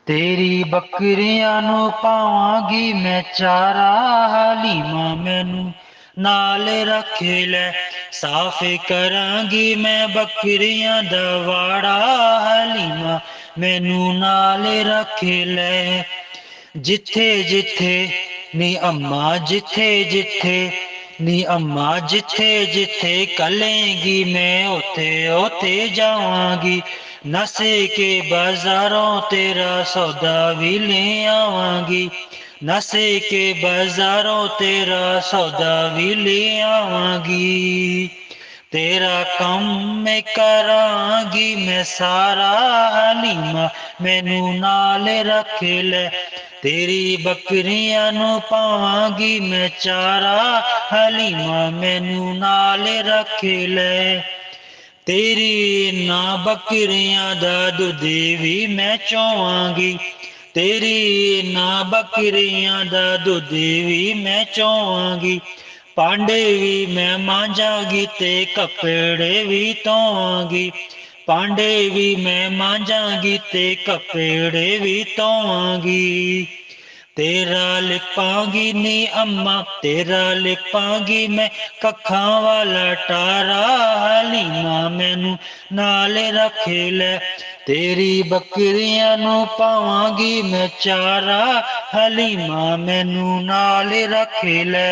तेरी बकरियां नू पावांगी मैं चारा, हलीमा मैनू नाल रख ले, साफ करांगी मैं बकरियां दा वाड़ा, हलीमा मैनू नाल रख ले। जिथे जिथे नी अम्मा जिथे जिथे नी अम्मा जिथे जिथे कलेंगी मैं ओथे ओथे जावांगी, नस के बाजारों तेरा सौदा भी ले आवांगी, नस के बाजारों तेरा सौदा भी ले आवांगी। तेरा काम मैं करांगी मैं सारा, हलीमा मैनू नाल रख ले, तेरी बकरियां नू पावांगी मैं चारा, हलीमा मैनू नाल रख ले। तेरी ना बकरियां दा दुध भी मैं चोवांगी, तेरी ना बकरियां दा दुध भी मैं चोवांगी, पांडे भी मैं मांजांगी ते कपड़े भी धोवांगी, पांडे भी मैं मांजांगी ते कपड़े भी धोवांगी। तेरा लिपांगी नी अम्मा तेरा लिपांगी मैं कखा वाला टारा, हलीमा मैनू नाल रख ले, तेरी बकरियां नू पावांगी मैं चारा, हलीमा मैनू नाल रख ले।